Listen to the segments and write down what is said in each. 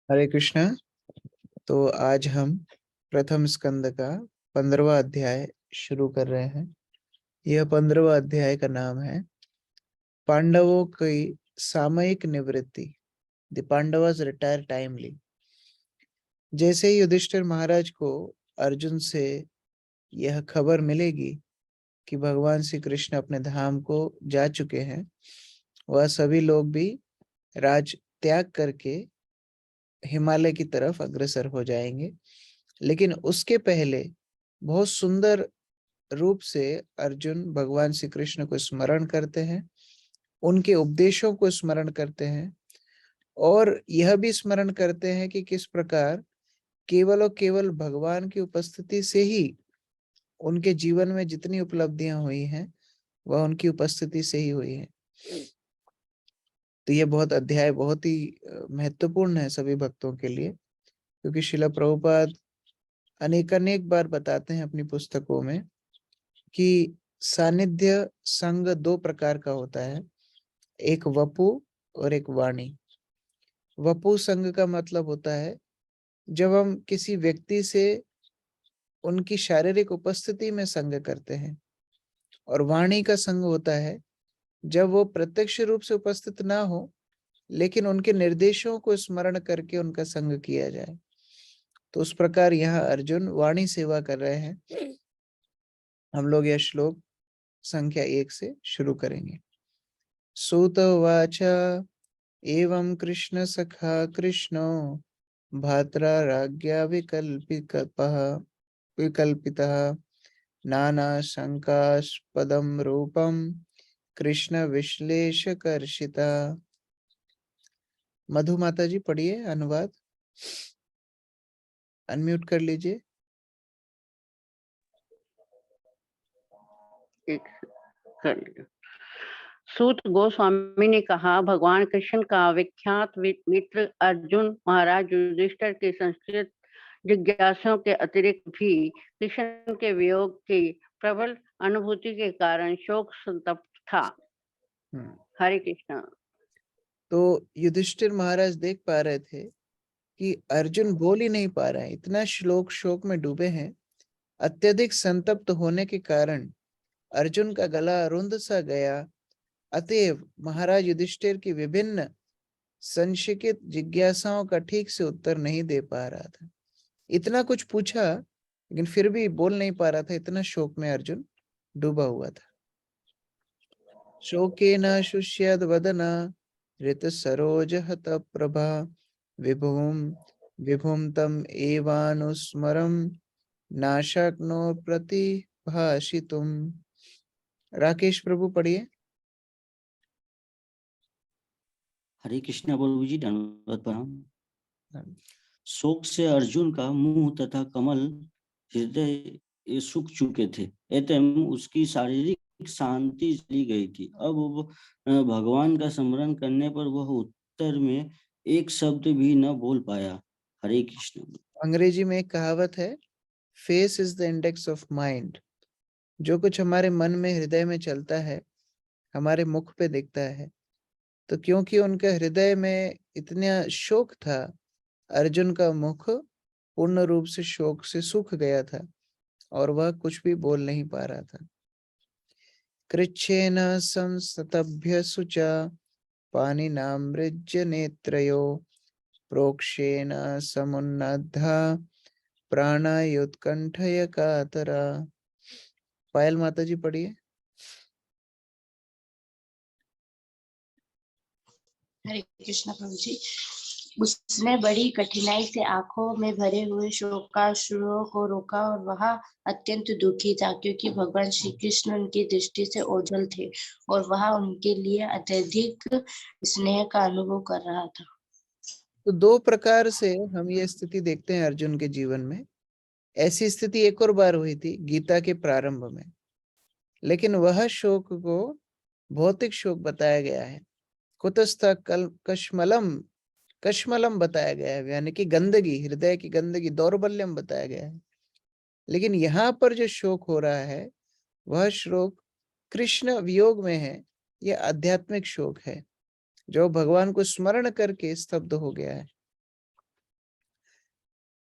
हरे कृष्णा। तो आज हम प्रथम स्कंद का 15वां अध्याय शुरू कर रहे हैं। यह 15वां अध्याय का नाम है पांडवों की सामयिक निवृत्ति। The Pandavas retire timely. जैसे ही युधिष्ठिर महाराज को अर्जुन से यह खबर मिलेगी कि भगवान श्री कृष्ण अपने धाम को जा चुके हैं, वह सभी लोग भी राज त्याग करके हिमालय की तरफ अग्रसर हो जाएंगे। लेकिन उसके पहले बहुत सुंदर रूप से अर्जुन भगवान श्री कृष्ण को स्मरण करते हैं, उनके उपदेशों को स्मरण करते हैं और यह भी स्मरण करते हैं कि किस प्रकार केवल और केवल भगवान की उपस्थिति से ही उनके जीवन में जितनी उपलब्धियां हुई हैं वह उनकी उपस्थिति से ही हुई है। तो यह बहुत अध्याय बहुत ही महत्वपूर्ण है सभी भक्तों के लिए, क्योंकि श्रील प्रभुपाद अनेक अनेक बार बताते हैं अपनी पुस्तकों में कि सानिध्य संग दो प्रकार का होता है, एक वपु और एक वाणी। वपु संग का मतलब होता है जब हम किसी व्यक्ति से उनकी शारीरिक उपस्थिति में संग करते हैं, और वाणी का संग होता है जब वो प्रत्यक्ष रूप से उपस्थित ना हो लेकिन उनके निर्देशों को स्मरण करके उनका संग किया जाए। तो उस प्रकार यहाँ अर्जुन वाणी सेवा कर रहे हैं। हम लोग यह श्लोक संख्या 1 से शुरू करेंगे। सूत उवाच एवं कृष्ण सखा कृष्णो भात्रा राज्ञा विकल्पितः नाना शंकास्पदं रूपम कृष्ण विश्लेषकर्षिता। मधु माता जी पढ़िए अनुवाद, अनम्यूट कर लीजिए। कर लिया। सूत गोस्वामी ने कहा, भगवान कृष्ण का विख्यात मित्र अर्जुन महाराज युधिष्ठिर के संस्कृत जिज्ञासाओं के अतिरिक्त भी कृष्ण के वियोग की प्रबल अनुभूति के कारण शोक संतप्त था। हरे कृष्ण। तो युधिष्ठिर महाराज देख पा रहे थे कि अर्जुन बोल ही नहीं पा रहे हैं, इतना श्लोक शोक में डूबे हैं। अत्यधिक संतप्त होने के कारण अर्जुन का गला रुंध सा गया। अतएव महाराज युधिष्ठिर की विभिन्न संशिकित जिज्ञासाओं का ठीक से उत्तर नहीं दे पा रहा था। इतना कुछ पूछा लेकिन फिर भी बोल नहीं पा रहा था, इतना शोक में अर्जुन डूबा हुआ था। शोकेन शुष्यद वदना ऋत सरोज हत प्रभा विभुम विभुम तम एवानुस्मरम नाशक्नो प्रतिभाषितुम। राकेश प्रभु पढ़िए। हरे कृष्णा प्रभु जी, धन्यवाद प्रणाम। शोक से अर्जुन का मुंह तथा कमल हृदय सूख चुके थे एवं उसकी शारीरिक शांति चली गई थी। अब भगवान का स्मरण करने पर वह उत्तर में एक शब्द भी न बोल पाया। हरे कृष्ण। अंग्रेजी में एक कहावत है, face is the index of mind. जो कुछ हमारे मन में हृदय में चलता है हमारे मुख पे दिखता है। तो क्योंकि उनके हृदय में इतना शोक था, अर्जुन का मुख पूर्ण रूप से शोक से सूख गया था और वह कुछ भी बोल नहीं पा रहा था। कृच्छेन संस्तभ्य शुचा पाणिनामृज्य नेत्रयो प्रोक्षेण समुन्नद्धा प्राणायुत्कंठय कातरा। पायल माता जी पढ़िए। हरे कृष्ण प्रभु जी। उसने बड़ी कठिनाई से आंखों में भरे हुए शोकाश्रुओं को रोका और वह अत्यंत दुखी था, क्योंकि भगवान श्री कृष्ण उनकी दृष्टि से ओझल थे और वह उनके लिए अत्यधिक स्नेह का अनुभव कर रहा था। तो दो प्रकार से हम ये स्थिति देखते हैं अर्जुन के जीवन में। ऐसी स्थिति एक और बार हुई थी गीता के प्रारंभ में, लेकिन वह शोक को भौतिक शोक बताया गया है। कुतस्थ कश्मलम कश्मलम बताया गया है, यानी कि गंदगी, हृदय की गंदगी, दौर्बल्यम बताया गया है। लेकिन यहाँ पर जो शोक हो रहा है वह शोक कृष्ण वियोग में है। यह आध्यात्मिक शोक है जो भगवान को स्मरण करके स्तब्ध हो गया है।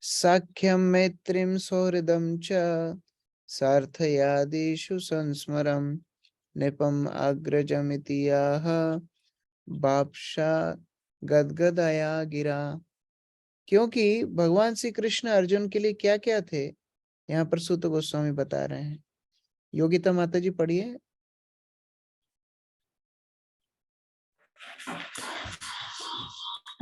साख्यम मैत्रीम सौहृदम च सार्थयादिषु संस्मरम निपम अग्रजमिति याह बापशा गदगदया गिरा। क्योंकि भगवान श्री कृष्ण अर्जुन के लिए क्या क्या थे, यहाँ पर सूत गोस्वामी बता रहे हैं। योगिता माता जी पढ़िए।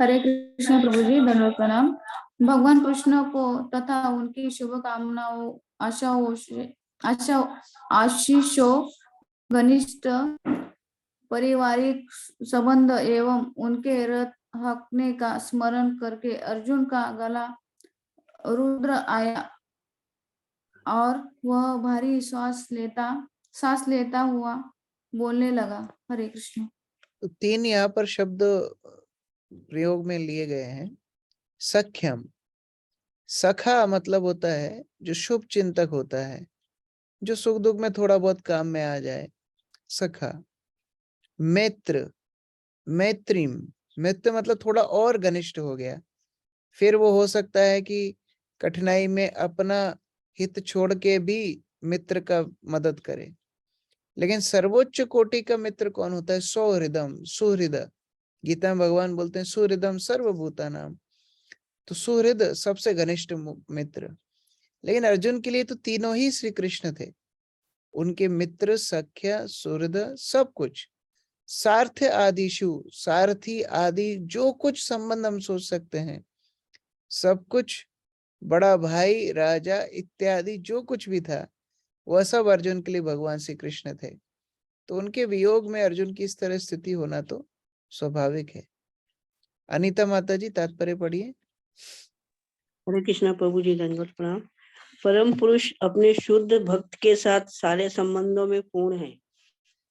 हरे कृष्ण प्रभु जी, धन्यवाद प्रणाम। भगवान कृष्ण को तथा उनकी शुभकामनाओं, आशीषों, घनिष्ठ पारिवारिक संबंध एवं उनके रखने का स्मरण करके अर्जुन का गला रुद्र आया और वह भारी सांस लेता हुआ बोलने लगा। हरे कृष्ण। तो 3 यहाँ पर शब्द प्रयोग में लिए गए हैं। सख्यम, सखा मतलब होता है जो शुभ चिंतक होता है, जो सुख दुख में थोड़ा बहुत काम में आ जाए, सखा। मित्र, मैत्रीम, मित्र मतलब थोड़ा और घनिष्ठ हो गया, फिर वो हो सकता है कि कठिनाई में अपना हित छोड़ के भी मित्र का मदद करे। लेकिन सर्वोच्च कोटि का मित्र कौन होता है? सौहृदम, सुहृद। गीता में भगवान बोलते हैं सुहृदम सर्वभूतानाम, तो सुहृद सबसे घनिष्ठ मित्र। लेकिन अर्जुन के लिए तो तीनों ही श्री कृष्ण थे, उनके मित्र, सख्या, सुहृद, सब कुछ। सार्थ आदिशु, सारथी आदि जो कुछ संबंध हम सोच सकते हैं, सब कुछ, बड़ा भाई, राजा इत्यादि जो कुछ भी था, वह सब अर्जुन के लिए भगवान श्री कृष्ण थे। तो उनके वियोग में अर्जुन की इस तरह स्थिति होना तो स्वाभाविक है। अनीता माता जी तात्पर्य पढ़िए। हरे कृष्णा प्रभु जी, धन्यवाद प्रणाम। परम पुरुष अपने शुद्ध भक्त के साथ सारे संबंधों में पूर्ण है।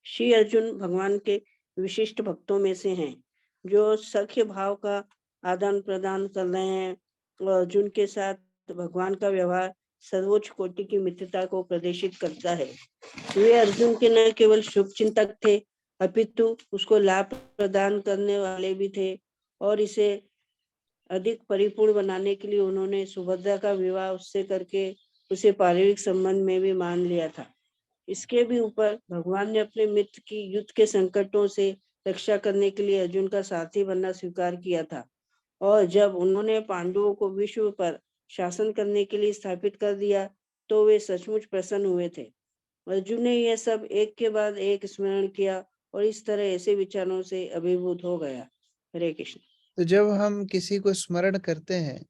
श्री अर्जुन भगवान के विशिष्ट भक्तों में से हैं, जो सख्य भाव का आदान प्रदान कर रहे हैं। अर्जुन के साथ भगवान का व्यवहार सर्वोच्च कोटि की मित्रता को प्रदर्शित करता है। वे अर्जुन के न केवल शुभ चिंतक थे, अपितु उसको लाभ प्रदान करने वाले भी थे, और इसे अधिक परिपूर्ण बनाने के लिए उन्होंने सुभद्रा का विवाह उससे करके उसे पारिवारिक संबंध में भी मान लिया था। इसके भी ऊपर भगवान ने अपने मित्र की युद्ध के संकटों से रक्षा करने के लिए अर्जुन का साथी बनना स्वीकार किया था, और जब उन्होंने पांडवों को विश्व पर शासन करने के लिए स्थापित कर दिया तो वे सचमुच प्रसन्न हुए थे। अर्जुन ने यह सब एक के बाद एक स्मरण किया और इस तरह ऐसे विचारों से अभिभूत हो गया। हरे कृष्ण। तो जब हम किसी को स्मरण करते हैं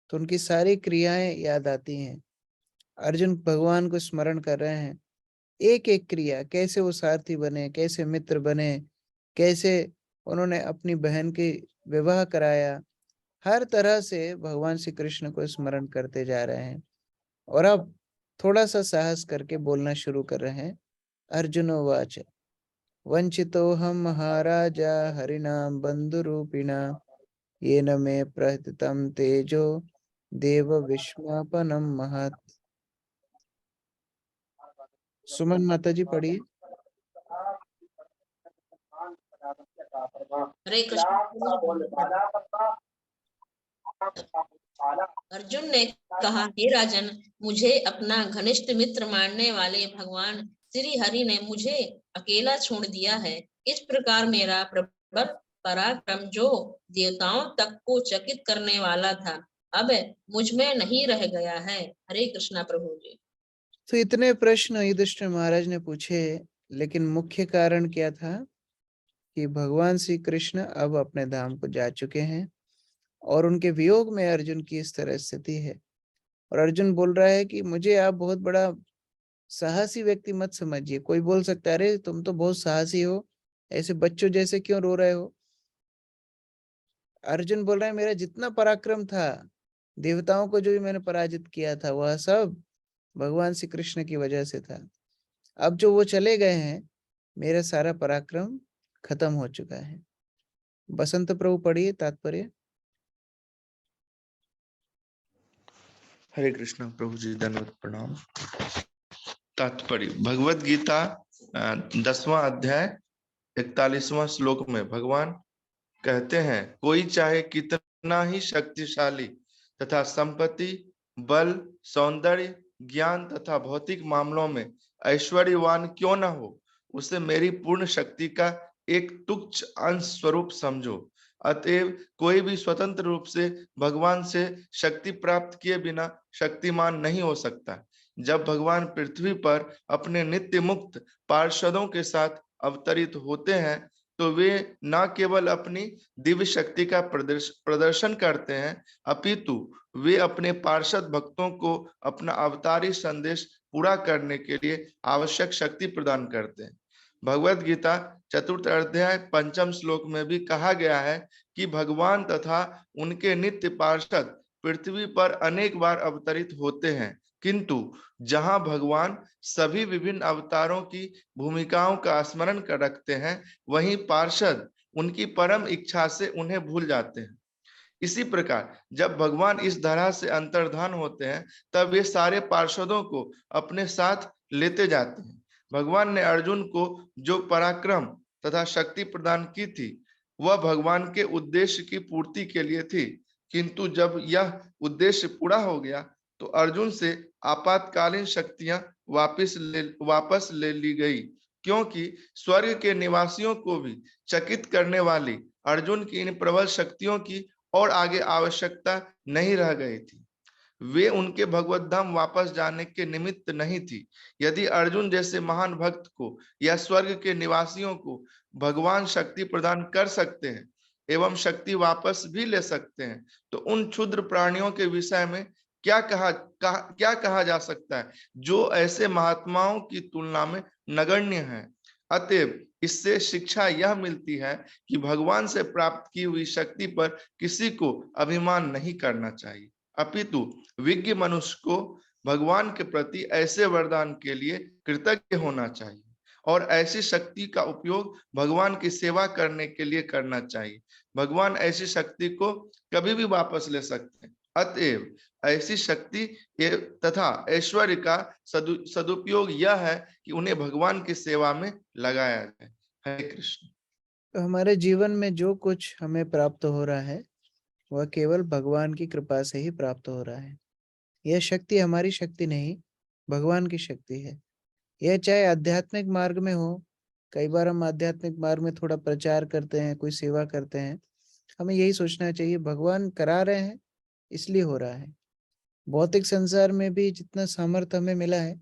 तो उनकी सारी क्रियाएं याद आती हैं। अर्जुन भगवान को स्मरण कर रहे हैं, एक एक क्रिया, कैसे वो सारथी बने, कैसे मित्र बने, कैसे उन्होंने अपनी बहन की विवाह कराया, हर तरह से भगवान श्री कृष्ण को स्मरण करते जा रहे हैं। और अब थोड़ा सा साहस करके बोलना शुरू कर रहे हैं। अर्जुनोवाच वंचितो हम महाराजा हरिनाम बंधुरूपिणा येन मे प्रहृतं तेजो देव विश्वापनम महत्। सुमन माता जी पढ़िए। हरे कृष्ण। अर्जुन ने कहा, हे राजन, मुझे अपना घनिष्ठ मित्र मानने वाले भगवान श्री हरि ने मुझे अकेला छोड़ दिया है। इस प्रकार मेरा प्रबल पराक्रम जो देवताओं तक को चकित करने वाला था, अब मुझ में नहीं रह गया है। हरे कृष्णा प्रभु जी। तो इतने प्रश्न युधिष्ठिर महाराज ने पूछे, लेकिन मुख्य कारण क्या था कि भगवान श्री कृष्ण अब अपने धाम को जा चुके हैं और उनके वियोग में अर्जुन की इस तरह स्थिति है। और अर्जुन बोल रहा है कि मुझे आप बहुत बड़ा साहसी व्यक्ति मत समझिए। कोई बोल सकता है, अरे तुम तो बहुत साहसी हो, ऐसे बच्चों जैसे क्यों रो रहे हो। अर्जुन बोल रहा है, मेरा जितना पराक्रम था, देवताओं को जो भी मैंने पराजित किया था, वह सब भगवान श्री कृष्ण की वजह से था। अब जो वो चले गए हैं, मेरा सारा पराक्रम खत्म हो चुका है। बसंत प्रभु पढ़िए तात्पर्य। हरे कृष्ण प्रभु जी, धन्यवाद प्रणाम। तात्पर्य भगवत गीता 10वां अध्याय 41वां श्लोक में भगवान कहते हैं, कोई चाहे कितना ही शक्तिशाली तथा संपत्ति, बल, सौंदर्य, ज्ञान तथा भौतिक मामलों में ऐश्वर्यवान क्यों न हो, उसे मेरी पूर्ण शक्ति का एक तुच्छ अंश स्वरूप समझो। अतएव कोई भी स्वतंत्र रूप से भगवान से शक्ति प्राप्त किए बिना शक्तिमान नहीं हो सकता। जब भगवान पृथ्वी पर अपने नित्य मुक्त पार्षदों के साथ अवतरित होते हैं तो वे न केवल अपनी दिव्य शक्ति का प्रदर्शन करते हैं, अपितु वे अपने पार्षद भक्तों को अपना अवतारी संदेश पूरा करने के लिए आवश्यक शक्ति प्रदान करते हैं। भगवत गीता चतुर्थ अध्याय 5 श्लोक में भी कहा गया है कि भगवान तथा उनके नित्य पार्षद पृथ्वी पर अनेक बार अवतरित होते हैं, किंतु जहां भगवान सभी विभिन्न अवतारों की भूमिकाओं का स्मरण कर रखते हैं, वहीं पार्षद उनकी परम इच्छा से उन्हें भूल जाते हैं। इसी प्रकार जब भगवान इस धरा से अंतर्धान होते हैं, तब वे सारे पार्षदों को अपने साथ लेते जाते हैं। भगवान ने अर्जुन को जो पराक्रम तथा शक्ति प्रदान की थी, वह भगवान के उद्देश्य की पूर्ति के लिए थी, किंतु जब यह उद्देश्य पूरा हो गया तो अर्जुन से आपातकालीन शक्तियां वापस ले ली गई, क्योंकि स्वर्ग के निवासियों को भी चकित करने वाली अर्जुन की इन प्रबल शक्तियों की और आगे आवश्यकता नहीं रह गई थी। वे उनके भगवत धाम वापस जाने के निमित्त नहीं थी। यदि अर्जुन जैसे महान भक्त को या स्वर्ग के निवासियों को भगवान शक्ति प्रदान कर सकते हैं एवं शक्ति वापस भी ले सकते हैं, तो उन क्षुद्र प्राणियों के विषय में क्या कहा जा सकता है, जो ऐसे महात्माओं की तुलना में नगण्य है। अतएव इससे शिक्षा यह मिलती है कि भगवान से प्राप्त की हुई शक्ति पर किसी को अभिमान नहीं करना चाहिए, अपितु विज्ञ मनुष्य को भगवान के प्रति ऐसे वरदान के लिए कृतज्ञ होना चाहिए और ऐसी शक्ति का उपयोग भगवान की सेवा करने के लिए करना चाहिए। भगवान ऐसी शक्ति को कभी भी वापस ले सकते हैं। अतएव ऐसी शक्ति तथा ऐश्वर्य का सदुपयोग यह है कि उन्हें भगवान की सेवा में लगाया जाए। हरे कृष्ण। तो हमारे जीवन में जो कुछ हमें प्राप्त हो रहा है वह केवल भगवान की कृपा से ही प्राप्त हो रहा है। यह शक्ति हमारी शक्ति नहीं, भगवान की शक्ति है। यह चाहे आध्यात्मिक मार्ग में हो, कई बार हम आध्यात्मिक मार्ग में थोड़ा प्रचार करते हैं, कोई सेवा करते हैं, हमें यही सोचना चाहिए भगवान करा रहे हैं इसलिए हो रहा है। भौतिक संसार में भी जितना सामर्थ्य हमें मिला है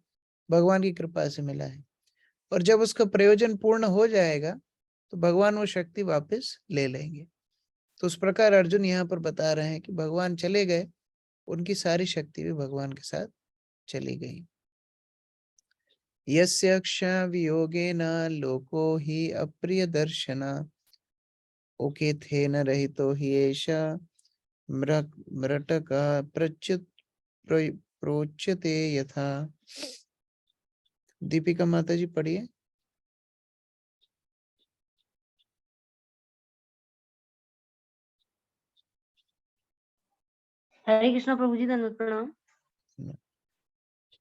भगवान की कृपा से मिला है, और जब उसका प्रयोजन पूर्ण हो जाएगा तो भगवान वो शक्ति वापस ले लेंगे। तो उस प्रकार अर्जुन यहाँ पर बता रहे हैं कि भगवान चले गए, उनकी सारी शक्ति भी भगवान के साथ चली गई। यस्य क्षण वियोगेन लोको ही अप्रिय दर्शना ओके थे न रहितो ही एषा मृतका प्रोच्यते यथा। दीपिका माता जी पढ़िए। हरे कृष्ण प्रभु जी, धन्यवाद प्रणाम।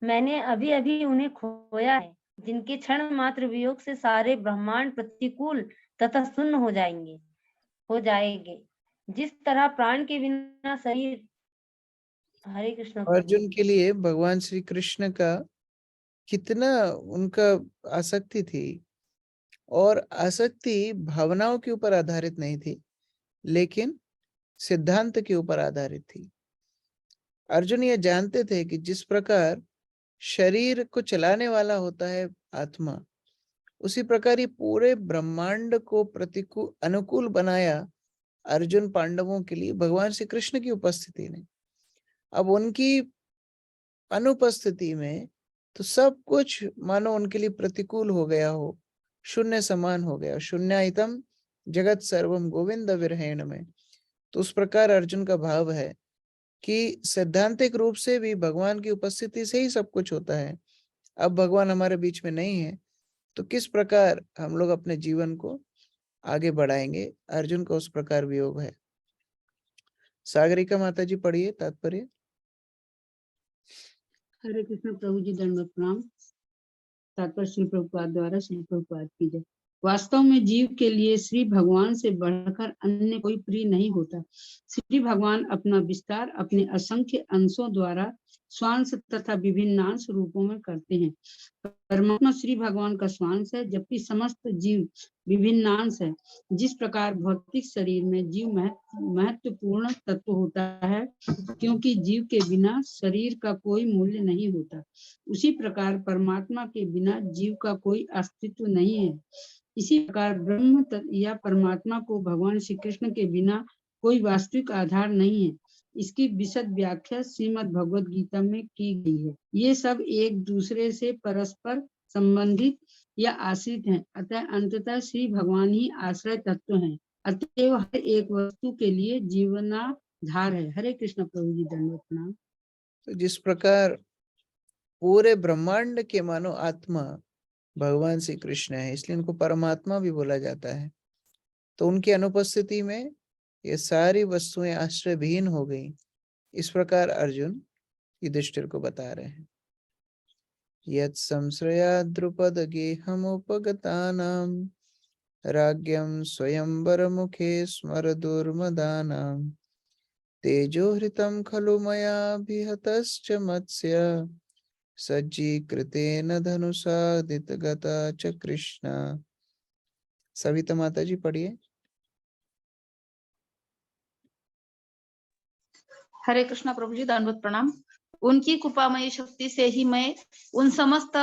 मैंने अभी अभी उन्हें खोया है, जिनके क्षण मात्र वियोग से सारे ब्रह्मांड प्रतिकूल तथा शून्य हो जाएंगे। जिस तरह प्राण के बिना शरीर। हरे कृष्ण। अर्जुन के लिए भगवान श्री कृष्ण का कितना उनका आसक्ति थी, और आसक्ति भावनाओं के ऊपर आधारित नहीं थी लेकिन सिद्धांत के ऊपर आधारित थी। अर्जुन ये जानते थे कि जिस प्रकार शरीर को चलाने वाला होता है आत्मा, उसी प्रकार ही पूरे ब्रह्मांड को अनुकूल बनाया अर्जुन पांडवों के लिए भगवान श्री कृष्ण की उपस्थिति ने। अब उनकी अनुपस्थिति में तो सब कुछ मानो उनके लिए प्रतिकूल हो गया हो, शून्य समान हो गया। शून्याहितम जगत सर्वम गोविंद विरहेण में। तो उस प्रकार अर्जुन का भाव है कि सैद्धांतिक रूप से भी भगवान की उपस्थिति से ही सब कुछ होता है। अब भगवान हमारे बीच में नहीं है तो किस प्रकार हम लोग अपने जीवन को आगे बढ़ाएंगे। अर्जुन का उस प्रकार वियोग है। सागरिका माता जी पढ़िए तात्पर्य। हरे कृष्ण प्रभु जी, धन्यवाद प्रणाम। तात्पर्य श्री प्रभुपाद द्वारा श्री प्रभुपाद की जय। वास्तव में जीव के लिए श्री भगवान से बढ़कर अन्य कोई प्रिय नहीं होता। श्री भगवान अपना विस्तार अपने असंख्य अंशों द्वारा स्वांश तथा विभिन्नांश रूपों में करते हैं। परमात्मा श्री भगवान का स्वांश है, जबकि समस्त जीव विभिन्नांश है। जिस प्रकार भौतिक शरीर में जीव महत्वपूर्ण तत्व होता है, क्योंकि जीव के बिना शरीर का कोई मूल्य नहीं होता, उसी प्रकार परमात्मा के बिना जीव का कोई अस्तित्व नहीं है। इसी प्रकार ब्रह्म या परमात्मा को भगवान श्री कृष्ण के बिना कोई वास्तविक आधार नहीं है। इसकी विशद व्याख्या श्रीमद् भगवद गीता में की गई है। ये सब एक दूसरे से परस्पर संबंधित या आश्रित हैं, अतः अंततः श्री भगवान ही आश्रय तत्व हैं। अतएव हर एक वस्तु के लिए जीवनाधार है। हरे कृष्ण प्रभु जी, दंडवत प्रणाम। तो जिस प्रकार पूरे ब्रह्मांड के मानो आत्मा भगवान श्री कृष्ण है, इसलिए उनको परमात्मा भी बोला जाता है। तो उनकी अनुपस्थिति में ये सारी वस्तुएं आश्रयहीन हो गई। इस प्रकार अर्जुन युधिष्ठिर को बता रहे हैं। यत् संश्रया द्रुपद गेहमुपगतानां राज्ञं स्वयंवर मुखे स्मर दुर्मदानां तेजोहृतं खलु मया विहतश्च मत्स्य सज्जीकृतेन धनुषादित गता च कृष्ण। सविता माता जी पढ़िए। हरे कृष्णा प्रभु जी, दंडवत प्रणाम। उनकी कृपामयी शक्ति से ही मैं उन समस्त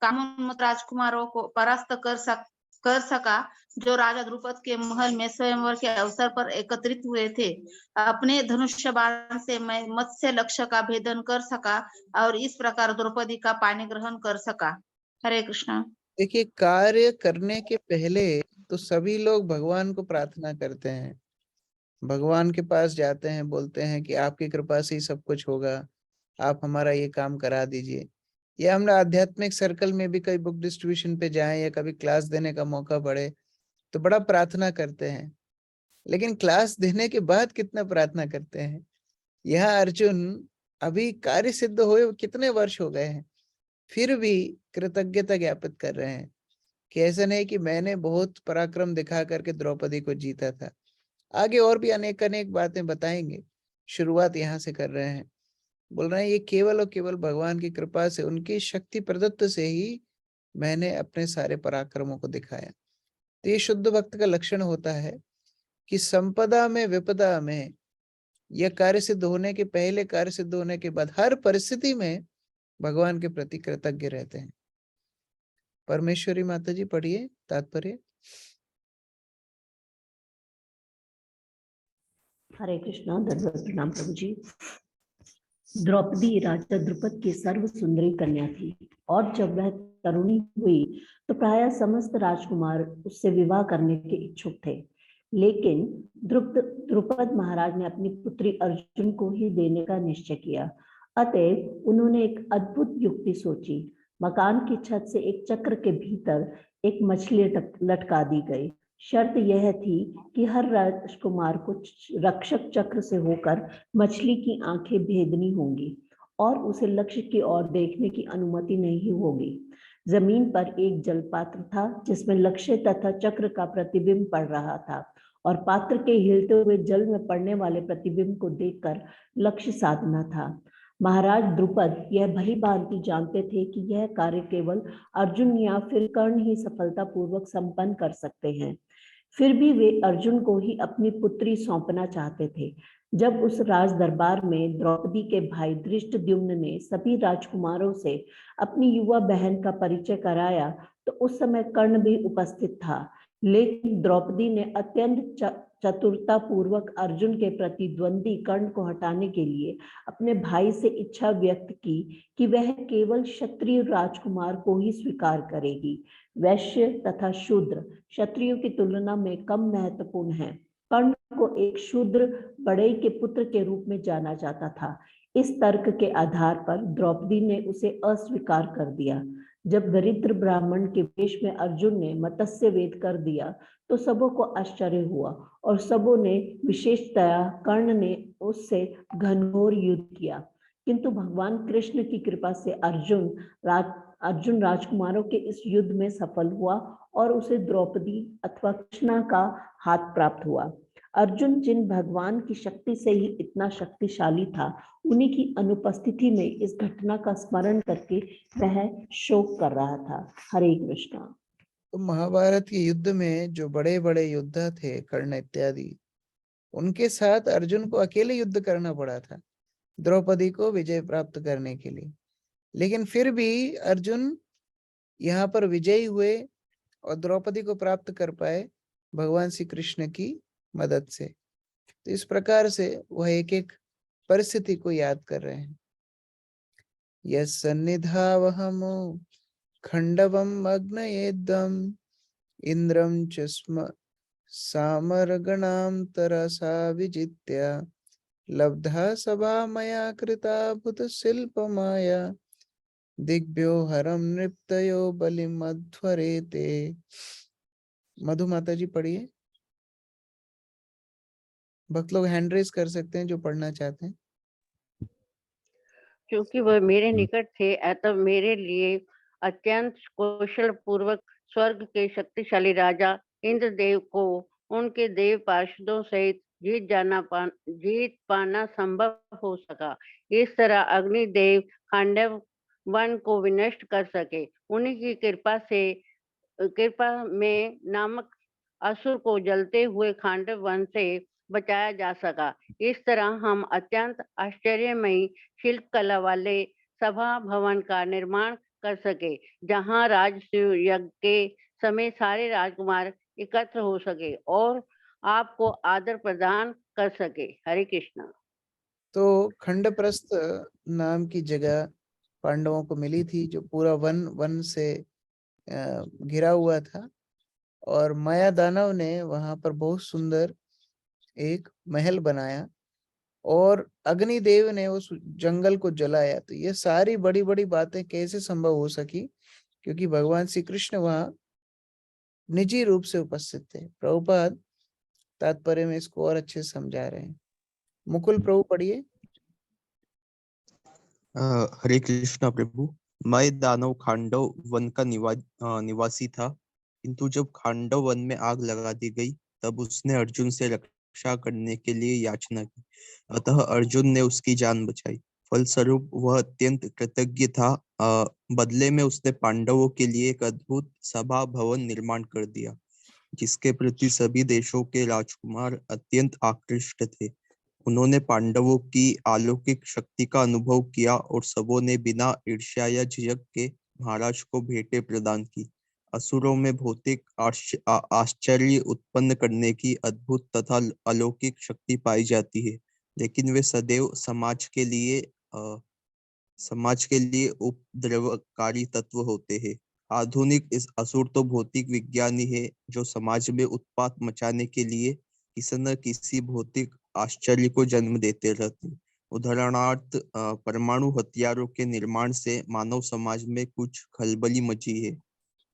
कामोन्मत्त राजकुमारों को परास्त कर सका जो राजा द्रुपद के महल में स्वयंवर के अवसर पर एकत्रित हुए थे। अपने धनुष्य बाण से मैं मत्स्य लक्ष्य का भेदन कर सका और इस प्रकार द्रौपदी का पानी ग्रहण कर सका। हरे कृष्णा। देखिए, कार्य करने के पहले तो सभी लोग भगवान को प्रार्थना करते हैं, भगवान के पास जाते हैं, बोलते हैं कि आपकी कृपा से ही सब कुछ होगा, आप हमारा ये काम करा दीजिए। या हम आध्यात्मिक सर्कल में भी कई बुक डिस्ट्रीब्यूशन पे जाएं या कभी क्लास देने का मौका पड़े तो बड़ा प्रार्थना करते हैं, लेकिन क्लास देने के बाद कितना प्रार्थना करते हैं। यहाँ अर्जुन अभी कार्य सिद्ध हुए कितने वर्ष हो गए हैं, फिर भी कृतज्ञता ज्ञापित कर रहे हैं कि ऐसा नहीं कि मैंने बहुत पराक्रम दिखा करके द्रौपदी को जीता था। आगे और भी अनेक अनेक बातें बताएंगे, शुरुआत यहाँ से कर रहे हैं। बोल रहे हैं ये केवल और केवल भगवान की कृपा से, उनकी शक्ति प्रदत्त से ही मैंने अपने सारे पराक्रमों को दिखाया। तो ये शुद्ध भक्त का लक्षण होता है कि संपदा में विपदा में, यह कार्य सिद्ध होने के पहले, कार्य सिद्ध होने के बाद, हर परिस्थिति में भगवान के प्रति कृतज्ञ रहते हैं। परमेश्वरी माता जी पढ़िए तात्पर्य। हरे कृष्णा, दंडवत प्रणाम प्रभु जी। द्रौपदी राजा द्रुपद की सर्व सुंदरी कन्या थी और जब वह तरुणी हुई तो प्रायः समस्त राजकुमार उससे विवाह करने के इच्छुक थे, लेकिन द्रुपद महाराज ने अपनी पुत्री अर्जुन को ही देने का निश्चय किया। अतः उन्होंने एक अद्भुत युक्ति सोची। मकान की छत से एक चक्र के भीतर एक मछली लटका दी गई। शर्त यह थी कि हर राजकुमार को रक्षक चक्र से होकर मछली की आंखें भेदनी होंगी और उसे लक्ष्य की ओर देखने की अनुमति नहीं होगी। जमीन पर एक जल पात्र था जिसमें लक्ष्य तथा चक्र का प्रतिबिंब पड़ रहा था और पात्र के हिलते हुए जल में पड़ने वाले प्रतिबिंब को देखकर लक्ष्य साधना था। महाराज द्रुपद यह भली भांति जानते थे कि यह कार्य केवल अर्जुन या फिर कर्ण ही सफलतापूर्वक संपन्न कर सकते हैं। फिर भी वे अर्जुन को ही अपनी पुत्री सौंपना चाहते थे। जब उस राज दरबार में द्रौपदी के भाई धृष्टद्युम्न ने सभी राजकुमारों से अपनी युवा बहन का परिचय कराया तो उस समय कर्ण भी उपस्थित था, लेकिन द्रौपदी ने अत्यंत चतुरता पूर्वक अर्जुन के प्रतिद्वंदी कर्ण को हटाने के लिए अपने भाई से इच्छा व्यक्त की कि वह केवल क्षत्रिय राजकुमार को ही स्वीकार करेगी। वैश्य तथा शूद्र क्षत्रियों की तुलना में कम महत्वपूर्ण है। कर्ण को एक शूद्र बड़े के पुत्र के रूप में जाना जाता था। इस तर्क के आधार पर द्रौपदी ने उसे अस्वीकार कर दिया। जब दरिद्र ब्राह्मण के वेश में अर्जुन ने मत्स्य वेद कर दिया तो सबों को आश्चर्य हुआ और सबों ने, विशेषतया कर्ण ने, उससे घनघोर युद्ध किया। किंतु भगवान कृष्ण की कृपा से अर्जुन अर्जुन राजकुमारों के इस युद्ध में सफल हुआ और उसे द्रौपदी अथवा कृष्णा का हाथ प्राप्त हुआ। अर्जुन जिन भगवान की शक्ति से ही इतना शक्तिशाली था, उन्हीं की अनुपस्थिति में इस घटना का स्मरण करके वह शोक कर रहा था। हरे कृष्णा। तो महाभारत के युद्ध में जो बड़े बड़े योद्धा थे, कर्ण इत्यादि, उनके साथ अर्जुन को अकेले युद्ध करना पड़ा था द्रौपदी को विजय प्राप्त करने के लिए। लेकिन फिर भी अर्जुन यहाँ पर विजयी हुए और द्रौपदी को प्राप्त कर पाए भगवान श्री कृष्ण की मदद से। तो इस प्रकार से वह एक एक परिस्थिति को याद कर रहे हैं। यन्निधावहम खंडवम अग्नयेदम इंद्रम च स्म सामरगणाम तरसा विजित्य लब्धा सभा मया कृता भूत शिल्प माया दिग्भ्यो हरम नृप्तयो बलिम अध्वरेते। मधु माता जी पढ़िए। भक्त लोग हैंड रेज कर सकते हैं जो पढ़ना चाहते हैं। क्योंकि वह मेरे निकट थे, अतः मेरे लिए अत्यंत कौशल पूर्वक स्वर्ग के शक्तिशाली राजा इंद्रदेव को उनके देव पार्षदों सहित जीत पाना संभव हो सका। इस तरह अग्निदेव खांडव वन को विनष्ट कर सके। उन्हीं की कृपा में नामक असुर को जलते हुए खांडव वन से बचाया जा सका। इस तरह हम अत्यंत आश्चर्यमयी शिल्प कला वाले सभा भवन का निर्माण कर सके, जहाँ राजसूय यज्ञ के समय सारे राजकुमार एकत्र हो सके और आपको आदर प्रदान कर सके। हरे कृष्णा। तो खंडप्रस्थ नाम की जगह पांडवों को मिली थी, जो पूरा वन से घिरा हुआ था, और माया दानव ने वहां पर बहुत सुंदर एक महल बनाया और अग्निदेव ने उस जंगल को जलाया। तो ये सारी बड़ी बड़ी बातें कैसे संभव हो सकी? क्योंकि भगवान श्री कृष्ण वहां निजी रूप से उपस्थित थे। प्रभुपाद तात्पर्य में इसको और अच्छे से समझा रहे हैं। मुकुल प्रभु पढ़िए। हरे कृष्णा प्रभु। मैं दानव खांडव वन का निवासी था, किंतु जब खांडव वन में आग लगा दी गई तब उसने अर्जुन से रक्षा करने के लिए याचना की, अतः अर्जुन ने उसकी जान बचाई। फलस्वरूप वह अत्यंत कृतज्ञ था। बदले में उसने पांडवों के लिए एक अद्भुत सभा भवन निर्माण कर दिया, जिसके प्रति सभी देशों के राजकुमार अत्यंत आकृष्ट थे। उन्होंने पांडवों की अलौकिक शक्ति का अनुभव किया और सबों ने बिना ईर्ष्या या झिझक के महाराज को भेंटें प्रदान की। असुरों में भौतिक आश्चर्य उत्पन्न करने की अद्भुत तथा अलौकिक शक्ति पाई जाती है, लेकिन वे सदैव समाज के लिए उपद्रवकारी तत्व होते हैं। आधुनिक इस असुर तो भौतिक विज्ञानी है, जो समाज में उत्पात मचाने के लिए किसी न किसी भौतिक आश्चर्य को जन्म देते रहते। उदाहरणार्थ, परमाणु हथियारों के निर्माण से मानव समाज में कुछ खलबली मची है।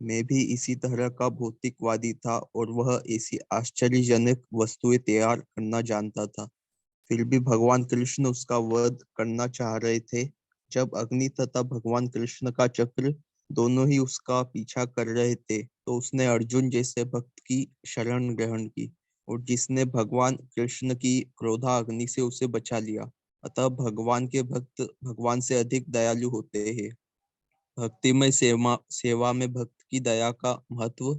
मैं भी इसी तरह का भौतिकवादी था और वह ऐसी आश्चर्यजनक वस्तुएं तैयार करना जानता था। फिर भी भगवान कृष्ण उसका वध करना चाह रहे थे। जब अग्नि तथा भगवान कृष्ण का चक्र दोनों ही उसका पीछा कर रहे थे, तो उसने अर्जुन जैसे भक्त की शरण ग्रहण की, और जिसने भगवान कृष्ण की क्रोधाग्नि से उसे बचा लिया। अतः भगवान के भक्त भगवान से अधिक दयालु होते हैं। भक्तिमय सेवा में भक्त की दया का महत्व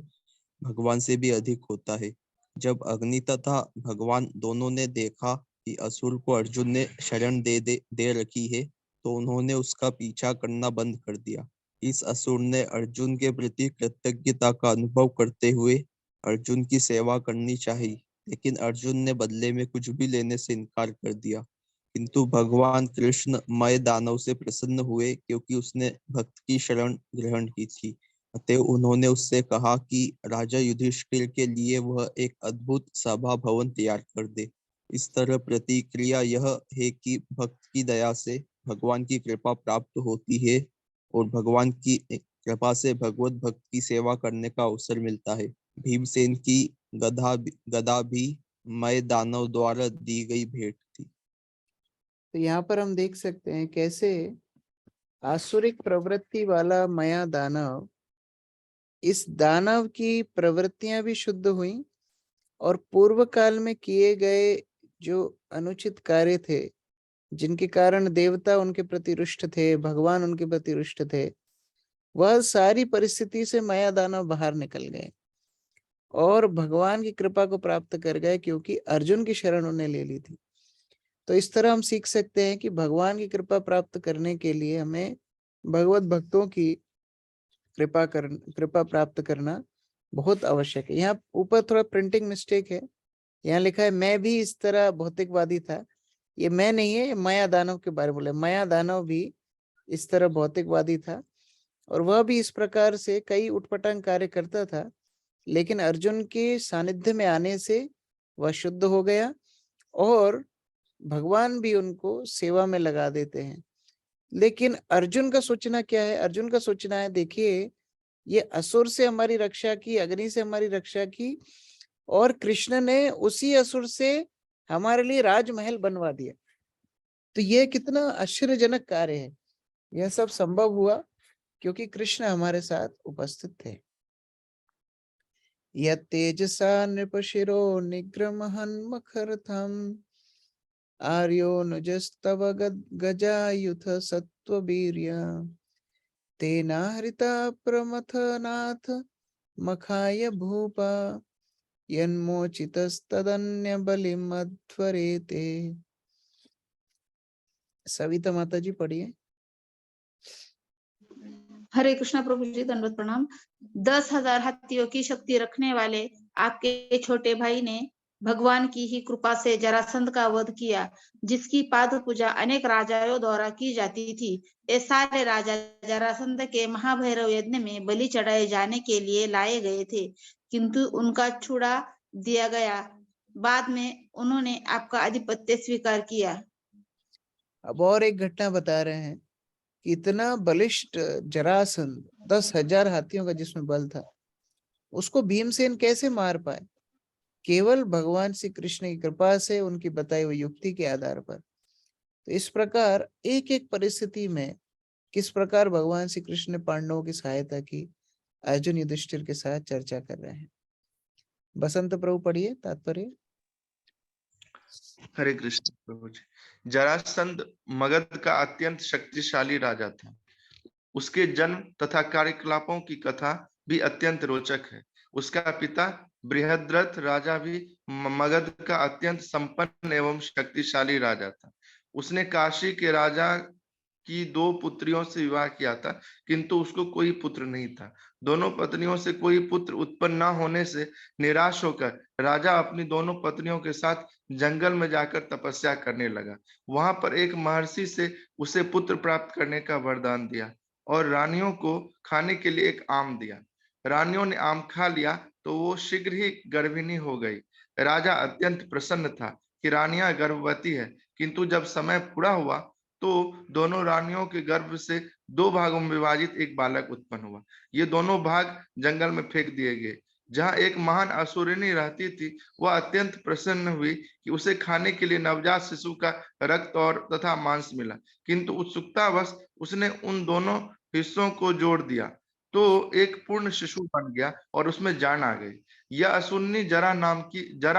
भगवान से भी अधिक होता है। जब अग्नि तथा भगवान दोनों ने देखा कि असुर को अर्जुन ने शरण दे रखी है, तो उन्होंने उसका पीछा करना बंद कर दिया। इस असुर ने अर्जुन के प्रति कृतज्ञता का अनुभव करते हुए अर्जुन की सेवा करनी चाहिए, लेकिन अर्जुन ने बदले में कुछ भी लेने से इनकार कर दिया। किंतु भगवान कृष्ण मय दानव से प्रसन्न हुए, क्योंकि उसने भक्त की शरण ग्रहण की थी। अतः उन्होंने उससे कहा कि राजा युधिष्ठिर के लिए वह एक अद्भुत सभा भवन तैयार कर दे। इस तरह प्रतिक्रिया यह है कि भक्त की दया से भगवान की कृपा प्राप्त होती है और भगवान की कृपा से भगवत भक्त की सेवा करने का अवसर मिलता है। भीमसेन की गदा भी मय दानव द्वारा दी गई भेंट थी। तो यहाँ पर हम देख सकते हैं कैसे आसुरिक प्रवृत्ति वाला माया दानव, इस दानव की प्रवृत्तियां भी शुद्ध हुई और पूर्व काल में किए गए जो अनुचित कार्य थे, जिनके कारण देवता उनके प्रति रुष्ट थे, भगवान उनके प्रति रुष्ट थे, वह सारी परिस्थिति से माया दानव बाहर निकल गए और भगवान की कृपा को प्राप्त कर गए, क्योंकि अर्जुन की शरण उन्हें ले ली थी। तो इस तरह हम सीख सकते हैं कि भगवान की कृपा प्राप्त करने के लिए हमें भगवत भक्तों की कृपा प्राप्त करना बहुत आवश्यक है। यहाँ ऊपर थोड़ा प्रिंटिंग मिस्टेक है, यहाँ लिखा है मैं भी इस तरह भौतिकवादी था। ये मैं नहीं है, ये माया दानव के बारे में बोले। माया दानव भी इस तरह भौतिकवादी था और वह भी इस प्रकार से कई उटपटांग कार्य करता था, लेकिन अर्जुन के सानिध्य में आने से वह शुद्ध हो गया और भगवान भी उनको सेवा में लगा देते हैं। लेकिन अर्जुन का सोचना क्या है? अर्जुन का सोचना है, देखिए ये असुर से हमारी रक्षा की, अग्नि से हमारी रक्षा की, और कृष्ण ने उसी असुर से हमारे लिए राजमहल बनवा दिया। तो यह कितना आश्चर्यजनक कार्य है। यह सब संभव हुआ क्योंकि कृष्ण हमारे साथ उपस्थित थे। यत्तेजसा नृपशिरो निग्रमहन् मखरथम् आर्यो नुजस्तव गजायुथ सत्ववीर्य तेना हरिता प्रमथनाथ मखाय भूपा यन्मोचितस्तदन्य बलिम् अध्वरेते। सविता माता जी पढ़िए। हरे कृष्णा प्रभु जी, दंडवत प्रणाम। 10,000 हाथियों की शक्ति रखने वाले आपके छोटे भाई ने भगवान की ही कृपा से जरासंध का वध किया, जिसकी पाद पूजा अनेक राजाओं द्वारा की जाती थी। ये सारे राजा जरासंध के महाभैरव यज्ञ में बलि चढ़ाए जाने के लिए लाए गए थे, किंतु उनका छुड़ा दिया गया। बाद में उन्होंने आपका आधिपत्य स्वीकार किया। अब और एक घटना बता रहे हैं। इतना बलिष्ठ जरासंध, 10,000 हाथियों का जिसमें बल था, उसको भीमसेन कैसे मार पाए? केवल भगवान श्री कृष्ण की कृपा से, उनकी बताई हुई युक्ति के आधार पर। तो इस प्रकार एक एक परिस्थिति में किस प्रकार भगवान श्री कृष्ण ने पांडवों की सहायता की, अर्जुन युधिष्ठिर के साथ चर्चा कर रहे हैं। बसंत प्रभु पढ़िए तात्पर्य। हरे कृष्ण प्रभु जी। जरासंध मगध का अत्यंत शक्तिशाली राजा था। उसके जन्म तथा कार्यकलापों की कथा भी अत्यंत रोचक है। उसका पिता बृहद्रथ राजा भी मगध का अत्यंत संपन्न एवं शक्तिशाली राजा था। उसने काशी के राजा की 2 पुत्रियों से विवाह किया था, किंतु उसको कोई पुत्र नहीं था। दोनों पत्नियों से कोई पुत्र उत्पन्न न होने से निराश होकर राजा अपनी दोनों पत्नियों के साथ जंगल में जाकर तपस्या करने लगा। वहां पर एक महर्षि से उसे पुत्र प्राप्त करने का वरदान दिया और रानियों को खाने के लिए एक आम दिया। रानियों ने आम खा लिया तो वो शीघ्र ही गर्भिणी हो गई। राजा अत्यंत प्रसन्न था कि रानियां गर्भवती है, किंतु जब समय पूरा हुआ तो दोनों रानियों के गर्भ से 2 भागों में विभाजित एक बालक उत्पन्न हुआ। ये दोनों भाग जंगल में फेंक दिए गए। जहां एक महान असुरिनी रहती थी, वह अत्यंत प्रसन्न हुई कि उसे खाने के लिए नवजात शिशु का रक्त और तथा मांस मिला, किंतु उत्सुकतावश उसने उन दोनों हिस्सों को जोड़ दिया तो एक पूर्ण शिशु बन गया और उसमें जान आ गई। यह असुरनी जरा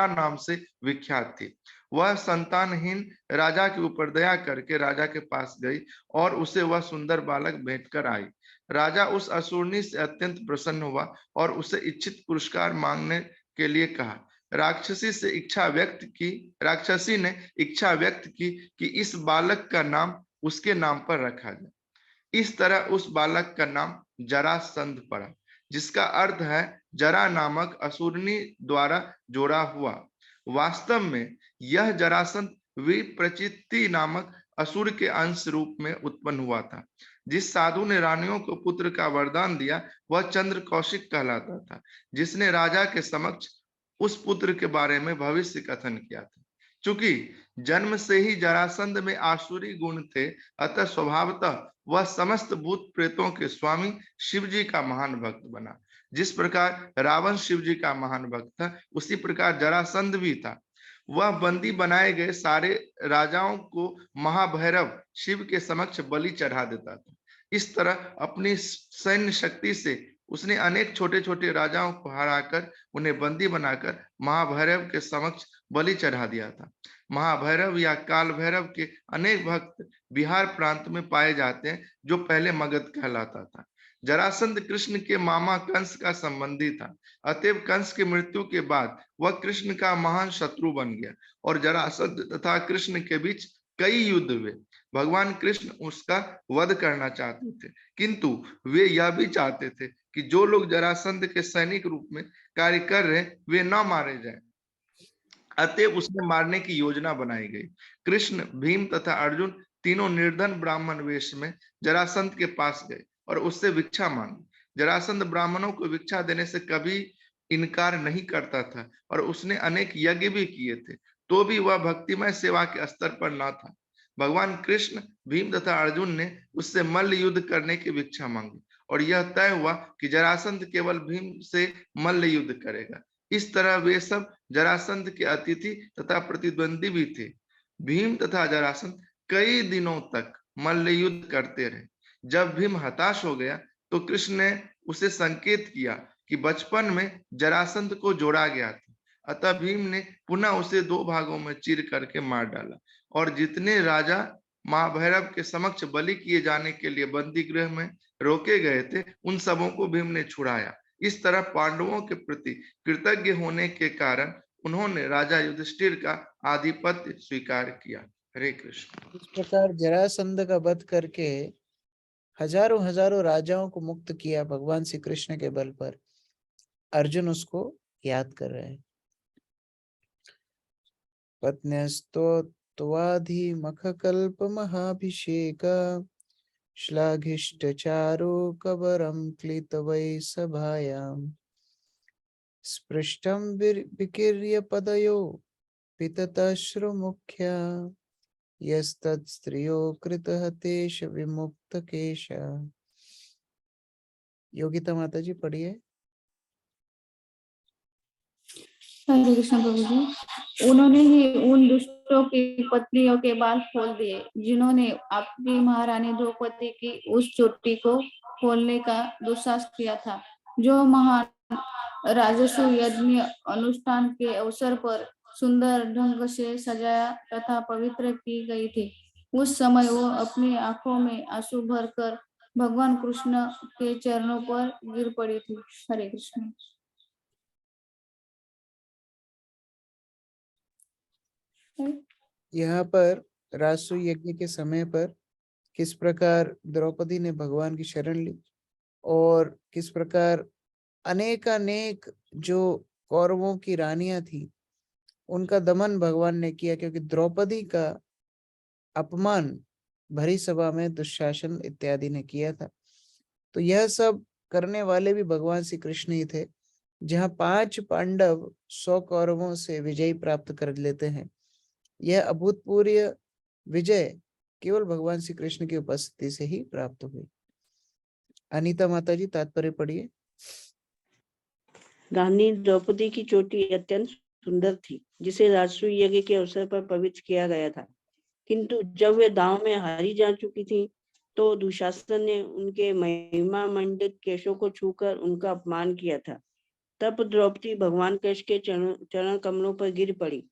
नाम से विख्यात थी। वह संतानहीन राजा के ऊपर दया करके राजा के पास गई और उसे वह सुंदर बालक भेंट कर आई। राजा उस असुरनी से अत्यंत प्रसन्न हुआ और उसे इच्छित पुरस्कार मांगने के लिए कहा। राक्षसी ने इच्छा व्यक्त की कि इस बालक का नाम उसके नाम पर रखा जाए। इस तरह उस बालक का नाम जरासंध पड़ा, जिसका अर्थ है जरा नामक असुरनी द्वारा जोड़ा हुआ। वास्तव में यह जरासंध विप्रचित्ति नामक असुर के अंश रूप में उत्पन्न हुआ था। जिस साधु ने रानियों को पुत्र का वरदान दिया वह चंद्र कौशिक कहलाता था, जिसने राजा के समक्ष उस पुत्र के बारे में भविष्य कथन किया था। चूंकि जन्म से ही जरासंध में आसुरी गुण थे, अतः स्वभावतः वह समस्त भूत प्रेतों के स्वामी शिव जी का महान भक्त बना। जिस प्रकार रावण शिव जी का महान भक्त था, उसी प्रकार जरासंध भी था। वह बंदी बनाए गए सारे राजाओं को महाभैरव शिव के समक्ष बलि चढ़ा देता था। इस तरह अपनी सैन्य शक्ति से उसने अनेक छोटे छोटे राजाओं को हराकर उन्हें बंदी बनाकर महाभैरव के समक्ष बलि चढ़ा दिया था। महाभैरव या काल भैरव के अनेक भक्त बिहार प्रांत में पाए जाते हैं, जो पहले मगध कहलाता था। जरासंध कृष्ण के मामा कंस का संबंधी था, अतएव कंस की मृत्यु के बाद वह कृष्ण का महान शत्रु बन गया और जरासंध तथा कृष्ण के बीच कई युद्ध हुए। भगवान कृष्ण उसका वध करना चाहते थे, किंतु वे यह भी चाहते थे कि जो लोग जरासंध के सैनिक रूप में कार्य कर रहे वे न मारे जाएं। अतएव उसने मारने की योजना बनाई गई। कृष्ण, भीम तथा अर्जुन तीनों निर्धन ब्राह्मण वेश में जरासंध के पास गए और उससे भिक्षा मांगी। जरासंध ब्राह्मणों को भिक्षा देने से कभी इनकार नहीं करता था और उसने अनेक यज्ञ भी किए थे, तो भी वह भक्तिमय सेवा के स्तर पर न था। भगवान कृष्ण, भीम तथा अर्जुन ने उससे मल्ल युद्ध करने की भिक्षा मांगी और यह तय हुआ कि जरासंध केवल भीम से मल्ल युद्ध करेगा। इस तरह वे सब जरासंध के अतिथि तथा प्रतिद्वंदी भी थे। भीम तथा जरासंध कई दिनों तक मल्ल युद्ध करते रहे। जब भीम हताश हो गया तो कृष्ण ने उसे संकेत किया कि बचपन में जरासंध को जोड़ा गया था, अतः भीम ने पुनः उसे दो भागों में चीर करके मार डाला और जितने राजा महाभैरव के समक्ष बलि किए जाने के लिए बंदी गृह में रोके गए थे, उन सबों को भीम ने छुड़ाया। इस तरह पांडवों के प्रति कृतज्ञ होने के कारण उन्होंने राजा युधिष्ठिर का आधिपत्य स्वीकार किया। हरे कृष्ण। इस प्रकार जरासंध का वध करके हजारों हजारों राजाओं को मुक्त किया भगवान श्री कृष्ण के बल पर। अर्जुन उसको याद कर रहे हैं। पत्न्यस्तोत्वाधि मखकल्प महाभिषेक श्लाघिष्टचारो कबरं क्लितवै सभायां स्पृष्टं विकीर्य पदयो पिततश्रुमुख्या यस्तत्स्त्रियो कृतहतेश विमुक्तकेश। योगिता माता जी पढ़िए। हरे कृष्ण प्रभु जी। उन्होंने ही उन दुष्टों की पत्नियों के बाल खोल दिए जिन्होंने आपकी महारानी द्रौपदी की उस चोटी को खोलने का दुस्साहस किया था, जो महान राजस्व यज्ञ अनुष्ठान के अवसर पर सुंदर ढंग से सजाया तथा पवित्र की गई थी। उस समय वो अपनी आंखों में आंसू भरकर भगवान कृष्ण के चरणों पर गिर पड़ी थी। हरे कृष्ण। यहाँ पर राजसूय यज्ञ के समय पर किस प्रकार द्रौपदी ने भगवान की शरण ली और किस प्रकार अनेक जो कौरवों की रानियां थी उनका दमन भगवान ने किया, क्योंकि द्रौपदी का अपमान भरी सभा में दुशासन इत्यादि ने किया था। तो यह सब करने वाले भी भगवान श्री कृष्ण ही थे। जहाँ 5 पांडव 100 कौरवों से विजय प्राप्त कर लेते हैं, यह अभूतपूर्व विजय केवल भगवान श्री कृष्ण की उपस्थिति से ही प्राप्त हुई। अनीता माता जी तात्पर्य पढ़िए। रानी द्रौपदी की चोटी अत्यंत सुंदर थी, जिसे राजसूय यज्ञ के अवसर पर पवित्र किया गया था, किंतु जब वे दांव में हारी जा चुकी थी तो दुशासन ने उनके महिमा मंडित केशों को छूकर उनका अपमान किया था। तब द्रौपदी भगवान कृष्ण के चरण कमलों पर गिर पड़ी।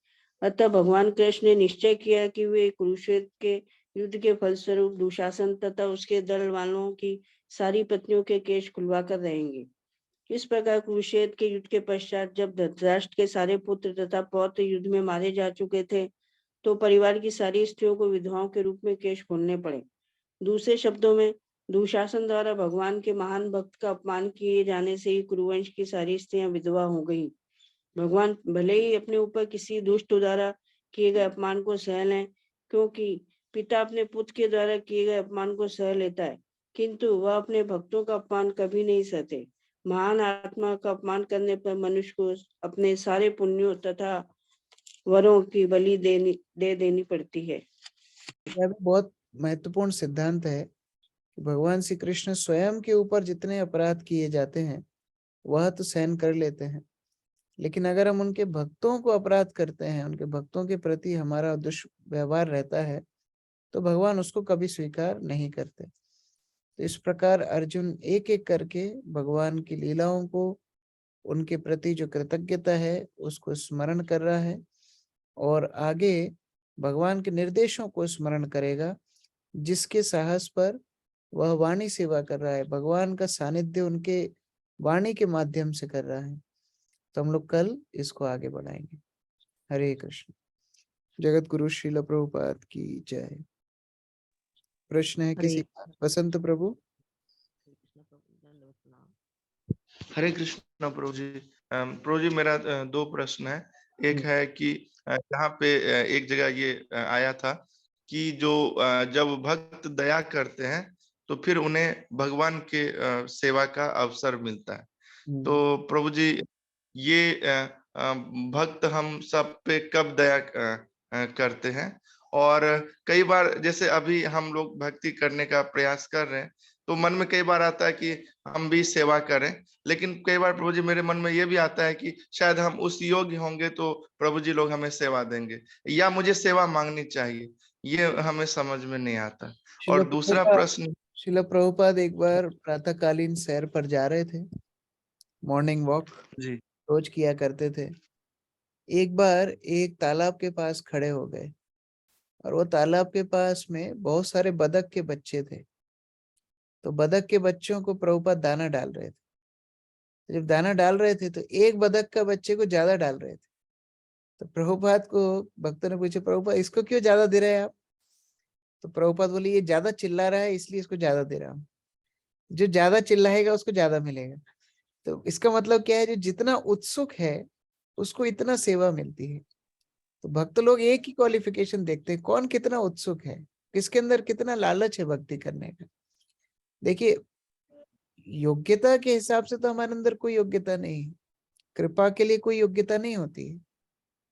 अतः भगवान कृष्ण ने निश्चय किया कि वे कुरुक्षेत्र के युद्ध के फलस्वरूप दुशासन तथा उसके दल वालों की सारी पत्नियों के केश खुलवाकर रहेंगे। इस प्रकार कुरुक्षेत्र के युद्ध के पश्चात जब धृतराष्ट्र के सारे पुत्र तथा पौत्र युद्ध में मारे जा चुके थे, तो परिवार की सारी स्त्रियों को विधवाओं के रूप में केश खोलने पड़े। दूसरे शब्दों में, दुशासन द्वारा भगवान के महान भक्त का अपमान किए जाने से ही कुरुवंश की सारी स्त्रियां विधवा हो गईं। भगवान भले ही अपने ऊपर किसी दुष्ट द्वारा किए गए अपमान को सह लें, क्योंकि पिता अपने पुत्र के द्वारा किए गए अपमान को सह लेता है, किंतु वह अपने भक्तों का अपमान कभी नहीं सहते। महान आत्मा का अपमान करने पर मनुष्य को अपने सारे पुण्यों तथा वरों की बलि दे देनी पड़ती है। यह भी बहुत महत्वपूर्ण सिद्धांत है कि भगवान श्री कृष्ण स्वयं के ऊपर जितने अपराध किए जाते हैं वह तो सहन कर लेते हैं, लेकिन अगर हम उनके भक्तों को अपराध करते हैं, उनके भक्तों के प्रति हमारा दुष्व्यवहार रहता है, तो भगवान उसको कभी स्वीकार नहीं करते। तो इस प्रकार अर्जुन एक एक करके भगवान की लीलाओं को, उनके प्रति जो कृतज्ञता है उसको स्मरण कर रहा है और आगे भगवान के निर्देशों को स्मरण करेगा, जिसके साहस पर वह वाणी सेवा कर रहा है। भगवान का सानिध्य उनके वाणी के माध्यम से कर रहा है। तो हम लोग कल इसको आगे बढ़ाएंगे। हरे कृष्ण। जगत गुरु श्रील प्रभुपाद की जय। प्रश्न है किसी का? बसंत प्रभु। हरे कृष्ण प्रभु जी। प्रभु जी मेरा दो प्रश्न है। एक है कि यहाँ पे एक जगह ये आया था कि जो जब भक्त दया करते हैं तो फिर उन्हें भगवान के सेवा का अवसर मिलता है। तो प्रभु जी ये भक्त हम सब पे कब दया करते हैं? और कई बार जैसे अभी हम लोग भक्ति करने का प्रयास कर रहे हैं तो मन में कई बार आता है कि हम भी सेवा करें, लेकिन कई बार प्रभु जी मेरे मन में ये भी आता है कि शायद हम उस योग्य होंगे तो प्रभु जी लोग हमें सेवा देंगे, या मुझे सेवा मांगनी चाहिए, ये हमें समझ में नहीं आता। और दूसरा प्रश्न, श्रील प्रभुपाद एक बार प्रातःकालीन सैर पर जा रहे थे, मॉर्निंग वॉक जी रोज किया करते थे। एक बार एक तालाब के पास खड़े हो गए और वो तालाब के पास में बहुत सारे बतख के बच्चे थे। तो बतख के बच्चों को प्रभुपाद दाना डाल रहे थे। जब दाना डाल रहे थे तो एक बतख का बच्चे को ज्यादा डाल रहे थे। तो प्रभुपाद को भक्तों ने पूछा, प्रभुपाद इसको क्यों ज्यादा दे रहे हैं आप? तो प्रभुपाद बोले, ये ज्यादा चिल्ला रहा है इसलिए इसको ज्यादा दे रहा हूँ। जो ज्यादा चिल्लाएगा उसको ज्यादा मिलेगा। तो इसका मतलब क्या है, जो जितना उत्सुक है उसको इतना सेवा मिलती है। तो भक्त लोग एक ही क्वालिफिकेशन देखते हैं, कौन कितना उत्सुक है, किसके अंदर कितना लालच है भक्ति करने का। देखिए, योग्यता के हिसाब से तो हमारे अंदर कोई योग्यता नहीं है। कृपा के लिए कोई योग्यता नहीं होती है।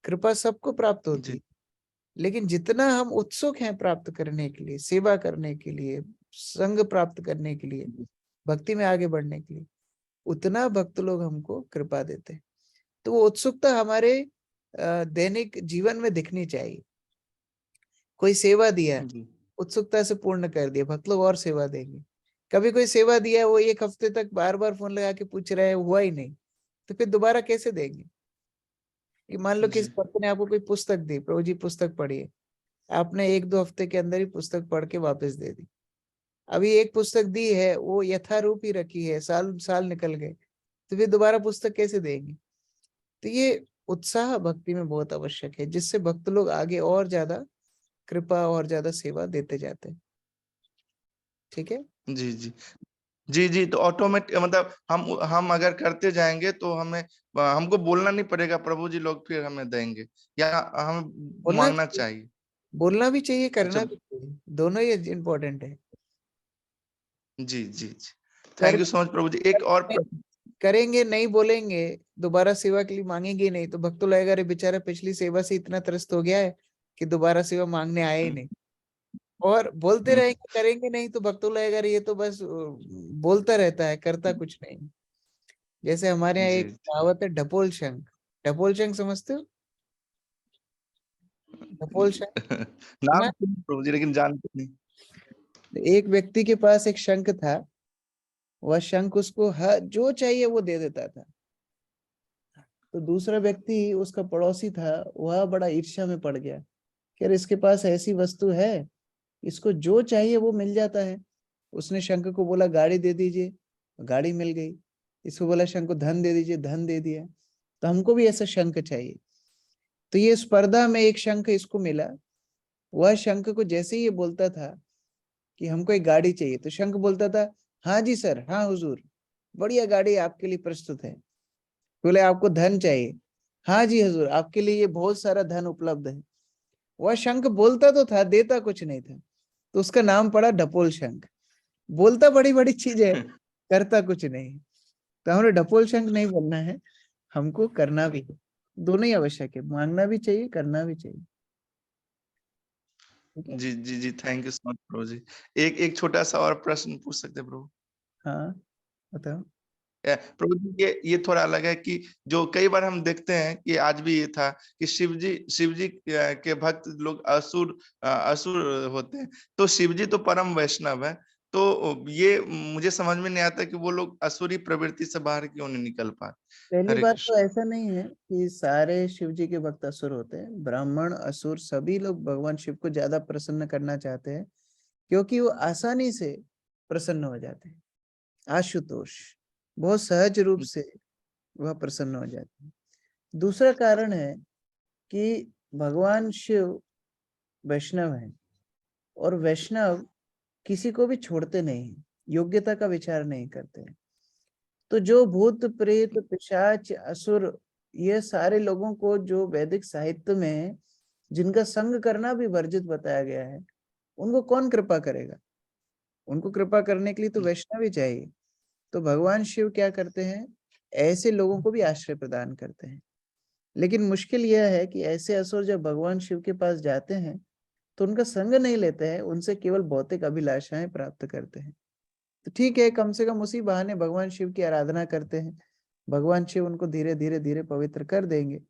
कृपा सबको प्राप्त होती है, लेकिन जितना हम उत्सुक हैं प्राप्त करने के लिए, सेवा करने के लिए, संग प्राप्त करने के लिए, भक्ति में आगे बढ़ने के लिए, उतना भक्त लोग हमको कृपा देते हैं। तो वो उत्सुकता हमारे दैनिक जीवन में दिखनी चाहिए। कोई सेवा दिया, उत्सुकता से पूर्ण कर दिया, भक्त लोग और सेवा देंगे। कभी कोई सेवा दिया, वो एक हफ्ते तक बार बार फोन लगा के पूछ रहे हैं, हुआ ही नहीं, तो फिर दोबारा कैसे देंगे? कि मान लो किसी भक्त ने आपको कोई पुस्तक दी, प्रभु जी पुस्तक पढ़िए, आपने 1-2 हफ्ते के अंदर ही पुस्तक पढ़ के वापस दे दी। अभी एक पुस्तक दी है, वो यथारूप ही रखी है, साल साल निकल गए, तो फिर दोबारा पुस्तक कैसे देंगे? तो ये उत्साह भक्ति में बहुत आवश्यक है, जिससे भक्त लोग आगे और ज्यादा कृपा और ज्यादा सेवा देते जाते हैं। ठीक है जी जी जी जी। तो ऑटोमेटिक मतलब हम अगर करते जाएंगे तो हमको बोलना नहीं पड़ेगा, प्रभु जी लोग फिर हमें देंगे, या हमें मांगना चाहिए? बोलना भी चाहिए, करना भी चाहिए, दोनों ही इम्पोर्टेंट है। जी जी जी। थैंक यू सो मच प्रभु जी। एक और करेंगे नहीं, बोलेंगे, दोबारा सेवा के लिए मांगेंगे नहीं, तो भक्त लगेगा अरे बेचारा पिछली सेवा से इतना त्रस्त हो गया है कि दोबारा सेवा मांगने आए ही नहीं। और बोलते रहेंगे, करेंगे नहीं, तो भक्तों लगेगा ये तो बस बोलता रहता है, करता कुछ नहीं। जैसे हमारे यहाँ एक कहावत है, ढपोल शंख। ढपोल शंख समझते हो? ढपोल शंख नाम प्रभु जी लेकिन जानते नहीं। एक व्यक्ति के पास एक शंख था, वह शंख उसको जो चाहिए वो दे देता था। तो दूसरा व्यक्ति, उसका पड़ोसी था, वह बड़ा ईर्ष्या में पड़ गया कि अरे इसके पास ऐसी वस्तु है, इसको जो चाहिए वो मिल जाता है। उसने शंख को बोला गाड़ी दे दीजिए, गाड़ी मिल गई। इसको बोला शंख को धन दे दीजिए, धन दे दिया। तो हमको भी ऐसा शंख चाहिए। तो ये स्पर्धा में एक शंख इसको मिला। वह शंख को जैसे ही ये बोलता था कि हमको एक गाड़ी चाहिए, तो शंख बोलता था, हाँ जी सर, हाँ हुजूर, बढ़िया गाड़ी आपके लिए प्रस्तुत है। बोले आपको धन चाहिए, हाँ जी हुजूर, आपके लिए ये बहुत सारा धन उपलब्ध है। वह शंख बोलता तो था, देता कुछ नहीं था, तो उसका नाम पड़ा ढपोल शंख। बोलता बड़ी बड़ी चीज है, करता कुछ नहीं। तो हमें ढपोल शंख नहीं बोलना है, हमको करना भी है। दोनों ही आवश्यक है, मांगना भी चाहिए, करना भी चाहिए। जी जी जी। थैंक यू सो मच प्रभु जी। एक छोटा सा और प्रश्न पूछ सकते हैं प्रभु? हाँ बताओ। प्रभु जी ये थोड़ा अलग है कि जो कई बार हम देखते हैं कि आज भी ये था कि शिव जी के भक्त लोग असुर होते हैं। तो शिव जी तो परम वैष्णव है, तो ये मुझे समझ में नहीं आता कि वो लोग असुरी प्रवृत्ति से बाहर क्यों नहीं निकल पाए। पहली हरे बात कृष्ण। तो ऐसा नहीं है कि सारे शिव जी के भक्त असुर होते हैं। ब्राह्मण, असुर सभी लोग भगवान शिव को ज्यादा प्रसन्न करना चाहते हैं, क्योंकि वो आसानी से प्रसन्न हो जाते हैं। आशुतोष बहुत सहज रूप से वह प्रसन्न हो जाते हैं। दूसरा कारण है कि भगवान शिव वैष्णव हैं, और वैष्णव किसी को भी छोड़ते नहीं हैं, योग्यता का विचार नहीं करते हैं। तो जो भूत प्रेत पिशाच असुर, ये सारे लोगों को जो वैदिक साहित्य में जिनका संग करना भी वर्जित बताया गया है, उनको कौन कृपा करेगा? उनको कृपा करने के लिए तो वैष्णव ही चाहिए। तो भगवान शिव क्या करते हैं, ऐसे लोगों को भी आश्रय प्रदान करते हैं। लेकिन मुश्किल यह है कि ऐसे असुर जब भगवान शिव के पास जाते हैं तो उनका संग नहीं लेते हैं, उनसे केवल भौतिक अभिलाषाएं प्राप्त करते हैं। तो ठीक है, कम से कम उसी बहाने भगवान शिव की आराधना करते हैं, भगवान शिव उनको धीरे धीरे धीरे पवित्र कर देंगे।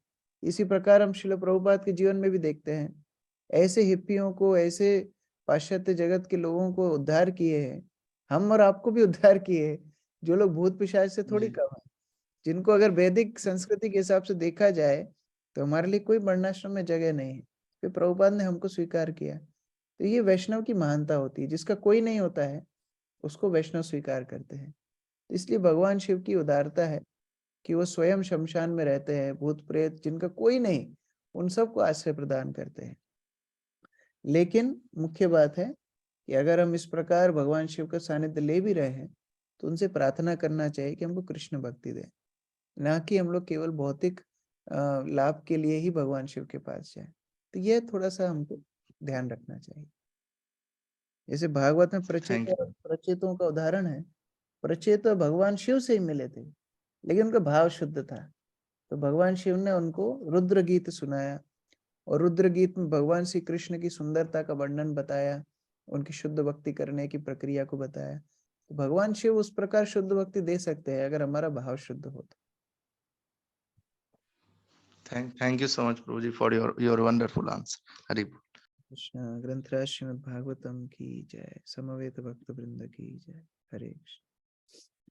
इसी प्रकार हम श्रील प्रभुपाद के जीवन में भी देखते हैं, ऐसे हिप्पियों को, ऐसे पाश्चात्य जगत के लोगों को उद्धार किए हैं, हम और आपको भी उद्धार किए हैं, जो लोग भूत पिशाच से थोड़ी जी। कम है, जिनको अगर वैदिक संस्कृति के हिसाब से देखा जाए तो हमारे लिए कोई वर्णाश्रम में जगह नहीं है। फिर प्रभुपाद ने हमको स्वीकार किया। तो ये वैष्णव की महानता होती है, जिसका कोई नहीं होता है उसको वैष्णव स्वीकार करते हैं। इसलिए भगवान शिव की उदारता है कि वो स्वयं शमशान में रहते हैं, भूत प्रेत जिनका कोई नहीं, उन सबको आश्रय प्रदान करते हैं। लेकिन मुख्य बात है कि अगर हम इस प्रकार भगवान शिव का सानिध्य ले भी रहे हैं तो उनसे प्रार्थना करना चाहिए कि हमको कृष्ण भक्ति दें, ना कि हम लोग केवल भौतिक लाभ के लिए ही भगवान शिव के पास जाए। तो यह थोड़ा सा हमको ध्यान रखना चाहिए। जैसे भागवत में प्रचेत थैंक यू। और प्रचेतों का उदाहरण है। प्रचेत भगवान शिव से ही मिले थे, लेकिन उनका भाव शुद्ध था, तो भगवान शिव ने उनको रुद्र गीत सुनाया, और रुद्र गीत में भगवान श्री कृष्ण की सुंदरता का वर्णन बताया, उनकी शुद्ध भक्ति करने की प्रक्रिया को बताया। तो भगवान शिव उस प्रकार शुद्ध भक्ति दे सकते हैं अगर हमारा भाव शुद्ध हो तो। Thank you so much, Prabhuji, for your wonderful answer. Hari Bol. Krishna ग्रंथराज Shrimad Bhagavatam की जय, समवेत भक्त वृंद की जय। हरे कृष्ण।